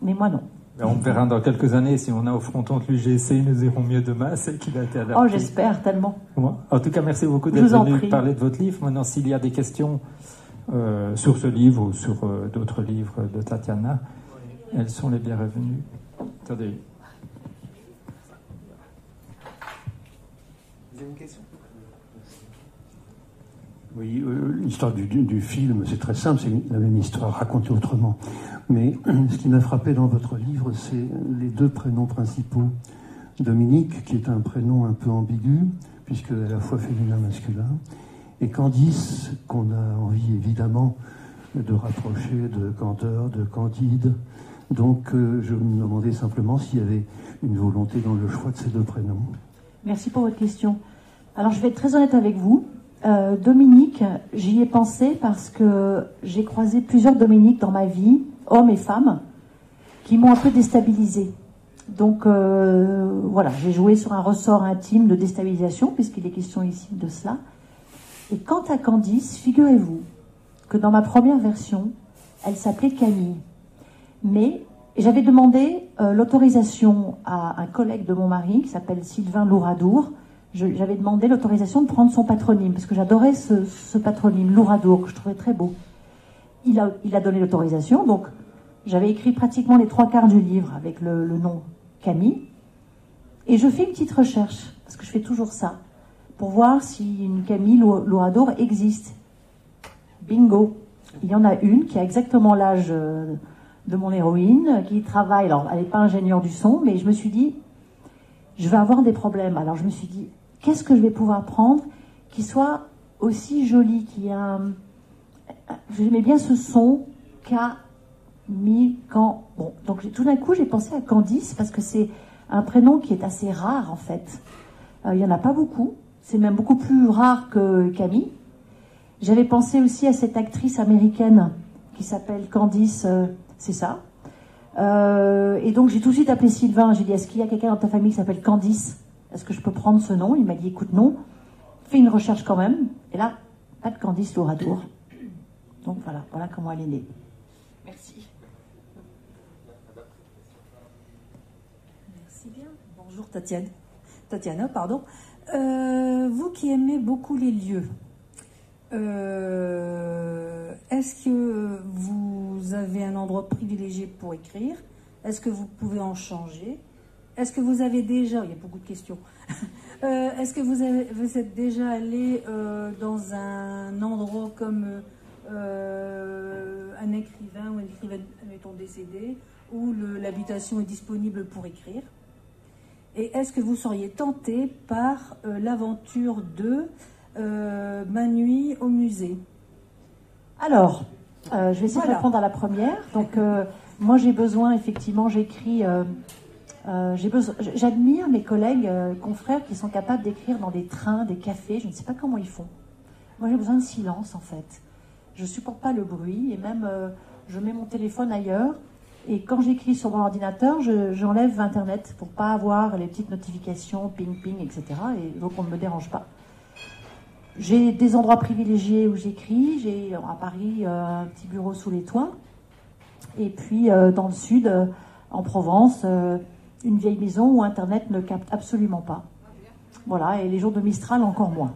Mais moi, non.
On verra dans quelques années si on a au fronton de l'UGC, nous irons mieux demain, c'est qu'il a été adapté.
Oh, j'espère tellement.
En tout cas, merci beaucoup d'être venu parler de votre livre. Maintenant, s'il y a des questions sur ce livre ou sur d'autres livres de Tatiana, elles sont les bienvenues. Attendez.
Vous avez une question ?
Oui, l'histoire du film, c'est très simple, c'est la même histoire racontée autrement. Mais ce qui m'a frappé dans votre livre, c'est les deux prénoms principaux. Dominique, qui est un prénom un peu ambigu, puisque à la fois féminin et masculin, et Candice, qu'on a envie évidemment de rapprocher de Canteur, de Candide. Donc je me demandais simplement s'il y avait une volonté dans le choix de ces deux prénoms.
Merci pour votre question. Alors je vais être très honnête avec vous. Dominique, j'y ai pensé parce que j'ai croisé plusieurs Dominiques dans ma vie, hommes et femmes, qui m'ont un peu déstabilisée. Donc voilà, j'ai joué sur un ressort intime de déstabilisation, puisqu'il est question ici de cela. Et quant à Candice, figurez-vous que dans ma première version, elle s'appelait Camille. Mais j'avais demandé l'autorisation à un collègue de mon mari, qui s'appelle Sylvain Louradour. J'avais demandé l'autorisation de prendre son patronyme, parce que j'adorais ce patronyme, Louradour, que je trouvais très beau. Il a donné l'autorisation, donc j'avais écrit pratiquement les 3/4 du livre avec le nom Camille. Et je fais une petite recherche, parce que je fais toujours ça, pour voir si une Camille Louradour existe. Bingo! Il y en a une qui a exactement l'âge de mon héroïne, qui travaille, alors elle n'est pas ingénieure du son, mais je me suis dit, je vais avoir des problèmes. Alors je me suis dit, qu'est-ce que je vais pouvoir prendre qui soit aussi joli, qui a j'aimais bien ce son, Can. Bon, donc tout d'un coup j'ai pensé à Candice, parce que c'est un prénom qui est assez rare en fait. Il n'y en a pas beaucoup, c'est même beaucoup plus rare que Camille. J'avais pensé aussi à cette actrice américaine qui s'appelle Candice, c'est ça. Et donc j'ai tout de suite appelé Sylvain, j'ai dit, est-ce qu'il y a quelqu'un dans ta famille qui s'appelle Candice? Est-ce que je peux prendre ce nom? Il m'a dit, écoute, non, fais une recherche quand même. Et là, pas de Candice Louradour. Donc voilà comment elle est née. Merci.
Merci bien. Bonjour Tatiana, pardon. Vous qui aimez beaucoup les lieux, est-ce que vous avez un endroit privilégié pour écrire? Est-ce que vous pouvez en changer? Est-ce que vous avez déjà... Il y a beaucoup de questions. Est-ce que vous êtes déjà allé dans un endroit comme un écrivain ou une écrivaine, mettons, décédé, où l'habitation est disponible pour écrire? Et est-ce que vous seriez tenté par l'aventure de Ma nuit au musée?
Alors, je vais essayer de répondre à la première. Donc, moi, j'ai besoin, effectivement, j'écris... j'admire mes collègues, confrères qui sont capables d'écrire dans des trains, des cafés. Je ne sais pas comment ils font. Moi, j'ai besoin de silence, en fait. Je ne supporte pas le bruit. Et même, je mets mon téléphone ailleurs. Et quand j'écris sur mon ordinateur, j'enlève Internet pour ne pas avoir les petites notifications, ping, ping, etc. Et donc, on ne me dérange pas. J'ai des endroits privilégiés où j'écris. J'ai à Paris un petit bureau sous les toits. Et puis dans le sud, en Provence, une vieille maison où Internet ne capte absolument pas. Voilà, et les jours de Mistral encore moins.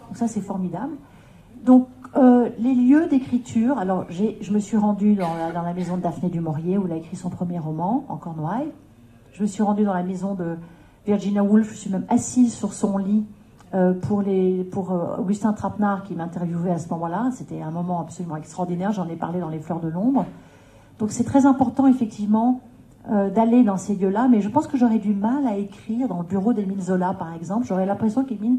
Donc ça, c'est formidable. Donc les lieux d'écriture, alors je me suis rendue dans la maison de Daphné du Maurier où elle a écrit son premier roman, en Cornouailles. Je me suis rendue dans la maison de Virginia Woolf, je suis même assise sur son lit pour Augustin Trapenard qui m'interviewait à ce moment-là. C'était un moment absolument extraordinaire, j'en ai parlé dans Les Fleurs de l'Ombre. Donc c'est très important effectivement d'aller dans ces lieux-là, mais je pense que j'aurais du mal à écrire dans le bureau d'Émile Zola par exemple. J'aurais l'impression qu'Émile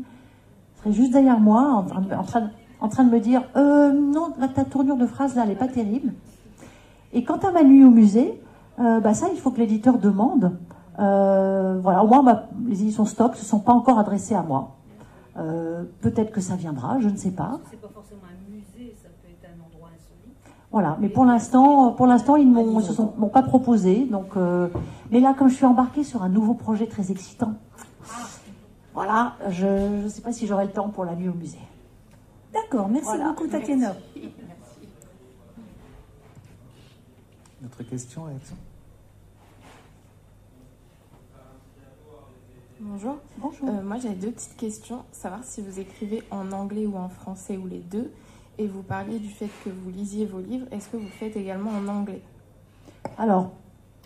serait juste derrière moi en train de me dire non, là, ta tournure de phrase là elle n'est pas terrible. Et quant à ma nuit au musée, ça il faut que l'éditeur demande. Voilà, au moins les éditions Stock ne se sont pas encore adressées à moi. Peut-être que ça viendra, je ne sais pas.
C'est pas forcément un musée, ça peut être un endroit insolite.
Voilà, mais pour l'instant, ils m'ont pas proposé. Donc, mais là, comme je suis embarquée sur un nouveau projet très excitant, voilà, je ne sais pas si j'aurai le temps pour la nuit au musée.
D'accord, merci beaucoup, Tatiana.
Notre question, Alexandre?
Bonjour.
Bonjour.
Moi, j'avais 2 petites questions. Savoir si vous écrivez en anglais ou en français ou les deux. Et vous parliez du fait que vous lisiez vos livres. Est-ce que vous le faites également en anglais?
Alors,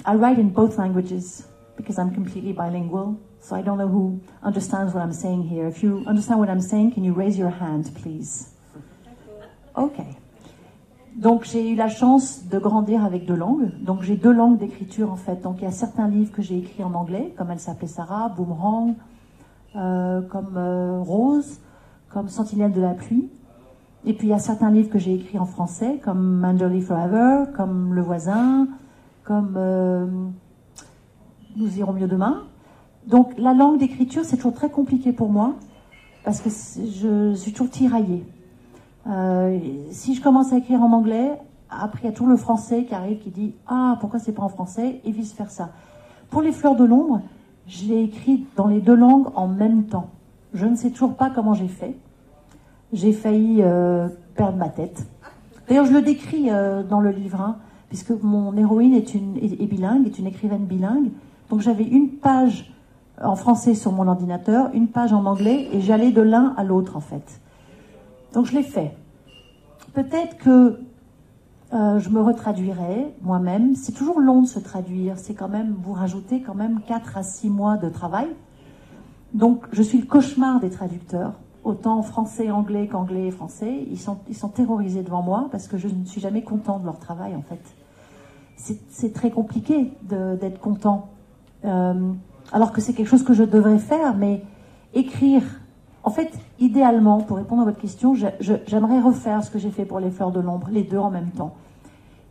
I write in both languages because I'm completely bilingual. So I don't know who understands what I'm saying here. If you understand what I'm saying, can you raise your hand, please? Okay. Donc j'ai eu la chance de grandir avec 2 langues. Donc j'ai 2 langues d'écriture en fait. Donc il y a certains livres que j'ai écrits en anglais, comme Elle s'appelait Sarah, Boomerang, comme Rose, comme Sentinelle de la pluie. Et puis il y a certains livres que j'ai écrits en français, comme Manderley Forever, comme Le voisin, comme Nous irons mieux demain. Donc la langue d'écriture c'est toujours très compliqué pour moi parce que je suis toujours tiraillée. Si je commence à écrire en anglais, après il y a toujours le français qui arrive, qui dit « Ah, pourquoi c'est pas en français ?» et vice-versa. Pour Les Fleurs de l'Ombre, je l'ai écrit dans les 2 langues en même temps. Je ne sais toujours pas comment j'ai fait. J'ai failli perdre ma tête. D'ailleurs, je le décris dans le livre, hein, puisque mon héroïne est bilingue, est une écrivaine bilingue. Donc j'avais une page en français sur mon ordinateur, une page en anglais, et j'allais de l'un à l'autre en fait. Donc je l'ai fait. Peut-être que je me retraduirai moi-même. C'est toujours long de se traduire. C'est quand même, vous rajoutez quand même 4 à 6 mois de travail. Donc je suis le cauchemar des traducteurs. Autant français, anglais qu'anglais et français. Ils sont terrorisés devant moi parce que je ne suis jamais content de leur travail en fait. C'est très compliqué d'être content. Alors que c'est quelque chose que je devrais faire, mais écrire... En fait, idéalement, pour répondre à votre question, j'aimerais refaire ce que j'ai fait pour Les Fleurs de l'Ombre, les 2 en même temps.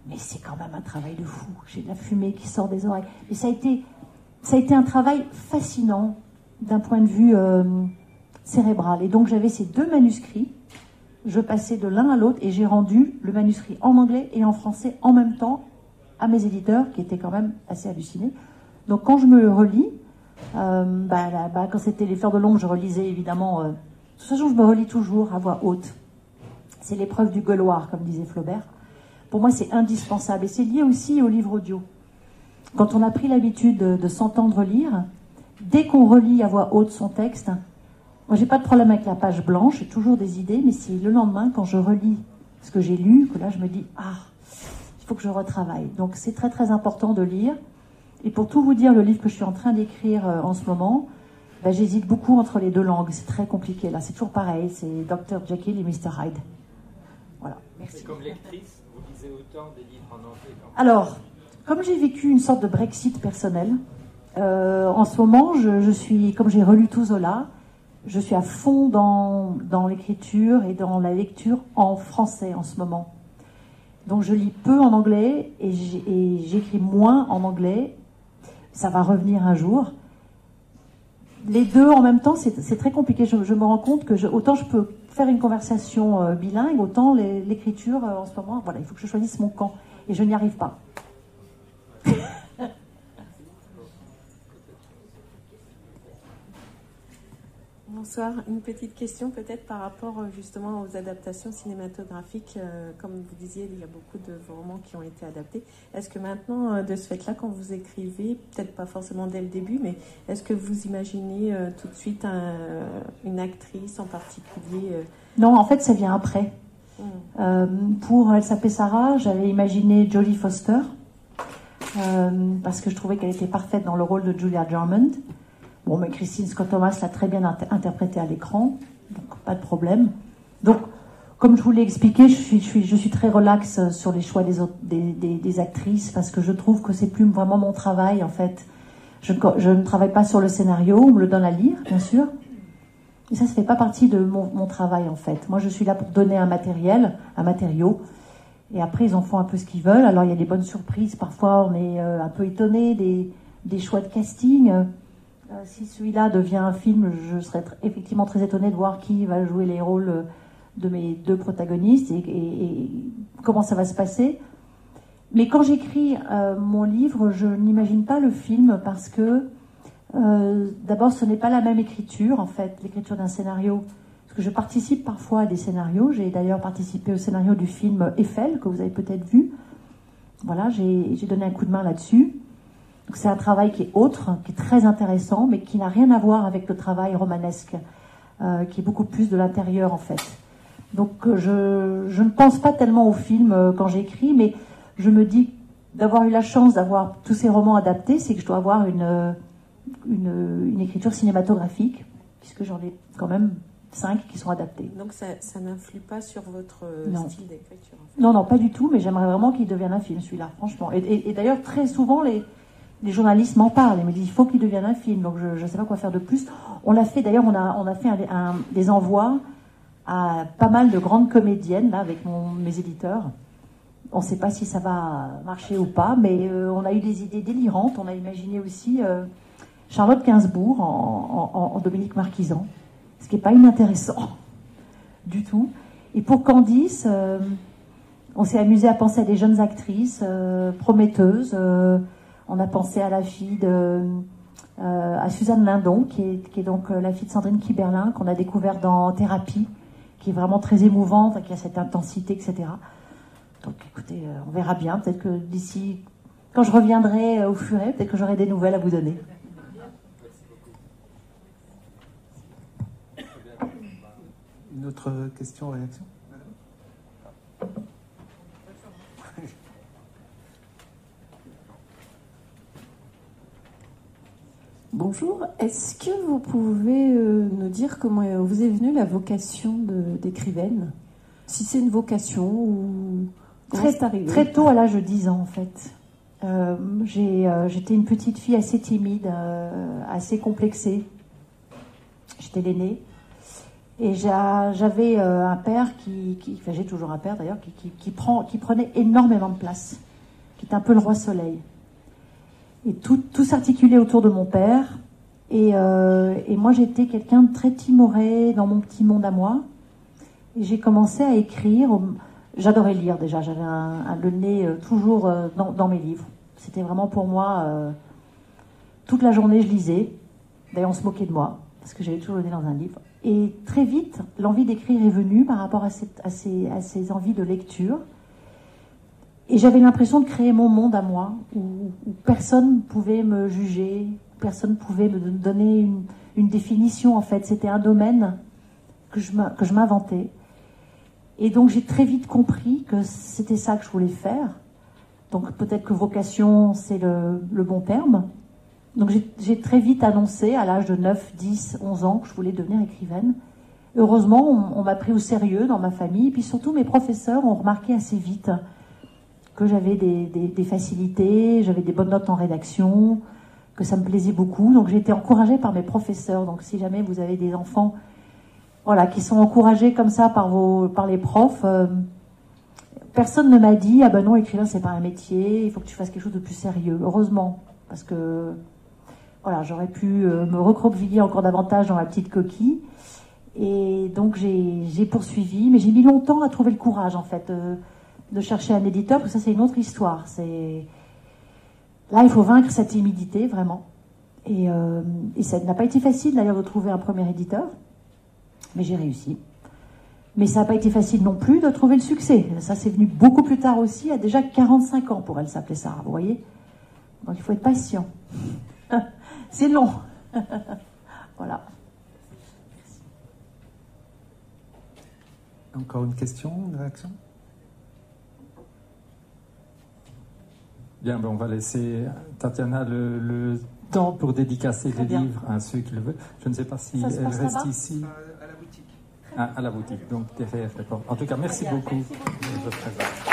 Mais c'est quand même un travail de fou. J'ai de la fumée qui sort des oreilles. Et ça a été un travail fascinant d'un point de vue cérébral. Et donc j'avais ces 2 manuscrits. Je passais de l'un à l'autre et j'ai rendu le manuscrit en anglais et en français en même temps à mes éditeurs, qui étaient quand même assez hallucinés. Donc quand je me le relis, quand c'était Les Fleurs de l'Ombre, je relisais évidemment. De toute façon, je me relis toujours à voix haute. C'est l'épreuve du gueuloir, comme disait Flaubert. Pour moi, c'est indispensable. Et c'est lié aussi au livre audio. Quand on a pris l'habitude de s'entendre lire, dès qu'on relit à voix haute son texte, moi, j'ai pas de problème avec la page blanche, j'ai toujours des idées, mais c'est le lendemain, quand je relis ce que j'ai lu, que là, je me dis, il faut que je retravaille. Donc, c'est très, très important de lire. Et pour tout vous dire, le livre que je suis en train d'écrire en ce moment, j'hésite beaucoup entre les 2 langues. C'est très compliqué, là. C'est toujours pareil. C'est Dr. Jekyll et Mr. Hyde. Voilà, merci.
Et comme lectrice, vous lisez autant des livres en anglais qu'en français? Alors,
comme j'ai vécu une sorte de Brexit personnel, en ce moment, je suis, comme j'ai relu tout Zola, je suis à fond dans l'écriture et dans la lecture en français en ce moment. Donc je lis peu en anglais et j'écris moins en anglais. Ça va revenir un jour. Les 2 en même temps, c'est très compliqué. Je me rends compte que autant je peux faire une conversation bilingue, autant l'écriture en ce moment, voilà, il faut que je choisisse mon camp. Et je n'y arrive pas.
Bonsoir. Une petite question peut-être par rapport justement aux adaptations cinématographiques. Comme vous disiez, il y a beaucoup de romans qui ont été adaptés. Est-ce que maintenant, de ce fait-là, quand vous écrivez, peut-être pas forcément dès le début, mais est-ce que vous imaginez tout de suite une actrice en particulier
Non, en fait, ça vient après. Pour Elle s'appelait Sarah, j'avais imaginé Jodie Foster, parce que je trouvais qu'elle était parfaite dans le rôle de Julia Drummond. Bon, mais Christine Scott Thomas l'a très bien interprété à l'écran, donc pas de problème. Donc, comme je vous l'ai expliqué, je suis très relaxe sur les choix des actrices, parce que je trouve que c'est plus vraiment mon travail, en fait. Je ne travaille pas sur le scénario, on me le donne à lire, bien sûr. Et ça fait pas partie de mon travail, en fait. Moi, je suis là pour donner un matériau. Et après, ils en font un peu ce qu'ils veulent. Alors, il y a des bonnes surprises. Parfois, on est un peu étonné des choix de casting. Si celui-là devient un film, je serais effectivement très étonnée de voir qui va jouer les rôles de mes deux protagonistes et comment ça va se passer. Mais quand j'écris mon livre, je n'imagine pas le film parce que, d'abord, ce n'est pas la même écriture, en fait, l'écriture d'un scénario. Parce que je participe parfois à des scénarios. J'ai d'ailleurs participé au scénario du film Eiffel, que vous avez peut-être vu. Voilà, j'ai donné un coup de main là-dessus. Donc c'est un travail qui est autre, qui est très intéressant, mais qui n'a rien à voir avec le travail romanesque, qui est beaucoup plus de l'intérieur, en fait. Donc je ne pense pas tellement au film quand j'écris, mais je me dis d'avoir eu la chance d'avoir tous ces romans adaptés, c'est que je dois avoir une écriture cinématographique, puisque j'en ai quand même 5 qui sont adaptés.
Donc ça n'influe pas sur votre style d'écriture, en fait.
Non, pas du tout, mais j'aimerais vraiment qu'il devienne un film, celui-là, franchement. Et d'ailleurs, très souvent, les journalistes m'en parlent et me disent il faut qu'il devienne un film, donc je ne sais pas quoi faire de plus. On l'a fait, d'ailleurs, on a fait des envois à pas mal de grandes comédiennes, là, avec mes éditeurs. On ne sait pas si ça va marcher ou pas, mais on a eu des idées délirantes. On a imaginé aussi Charlotte Gainsbourg en Dominique Marquisan, ce qui n'est pas inintéressant du tout. Et pour Candice, on s'est amusé à penser à des jeunes actrices prometteuses. On a pensé à la fille à Suzanne Lindon, qui est donc la fille de Sandrine Kiberlin, qu'on a découvert dans Thérapie, qui est vraiment très émouvante, qui a cette intensité, etc. Donc écoutez, on verra bien. Peut-être que d'ici, quand je reviendrai au Furet, peut-être que j'aurai des nouvelles à vous donner.
Une autre question, réaction?
Bonjour, est-ce que vous pouvez nous dire comment vous est venue la vocation d'écrivaine? Si c'est une vocation ou comment c'est arrivé?
Très tôt, à l'âge de 10 ans en fait. J'étais une petite fille assez timide, assez complexée. J'étais l'aînée. Et j'avais un père enfin j'ai toujours un père d'ailleurs, qui prenait énormément de place, qui était un peu le roi soleil. Et tout s'articulait autour de mon père. Et moi, j'étais quelqu'un de très timoré dans mon petit monde à moi. Et j'ai commencé à écrire. J'adorais lire déjà. J'avais le nez toujours dans mes livres. C'était vraiment pour moi... toute la journée, je lisais. D'ailleurs, on se moquait de moi, parce que j'avais toujours le nez dans un livre. Et très vite, l'envie d'écrire est venue par rapport à ces envies de lecture. Et j'avais l'impression de créer mon monde à moi, où personne ne pouvait me juger, personne ne pouvait me donner une définition, en fait. C'était un domaine que je m'inventais. Et donc j'ai très vite compris que c'était ça que je voulais faire. Donc peut-être que vocation, c'est le bon terme. Donc j'ai très vite annoncé, à l'âge de 9, 10, 11 ans, que je voulais devenir écrivaine. Heureusement, on m'a pris au sérieux dans ma famille. Et puis surtout, mes professeurs ont remarqué assez vite que j'avais des facilités, j'avais des bonnes notes en rédaction, que ça me plaisait beaucoup. Donc j'ai été encouragée par mes professeurs. Donc si jamais vous avez des enfants qui sont encouragés comme ça par les profs, personne ne m'a dit « Ah ben non, écrivain, c'est pas un métier, il faut que tu fasses quelque chose de plus sérieux. » Heureusement, parce que j'aurais pu me recroqueviller encore davantage dans ma petite coquille. Et donc j'ai poursuivi, mais j'ai mis longtemps à trouver le courage, en fait, de chercher un éditeur, parce que ça, c'est une autre histoire. Là, il faut vaincre sa timidité, vraiment. Et ça n'a pas été facile, d'ailleurs, de trouver un premier éditeur, mais j'ai réussi. Mais ça n'a pas été facile non plus de trouver le succès. Ça, c'est venu beaucoup plus tard aussi, à déjà 45 ans, pour elle s'appeler Sarah, vous voyez. Donc, il faut être patient. C'est long. Voilà.
Encore une question, une réaction?
Bien, on va laisser Tatiana temps pour dédicacer
Très
les
bien.
livres à ceux qui le veulent. Je ne sais pas si
Ça se
elle
passe
reste
là-bas
ici.
À la boutique.
À la boutique, donc derrière les portes. En tout cas, merci
Très bien,
beaucoup.
merci beaucoup.
Je vous présente.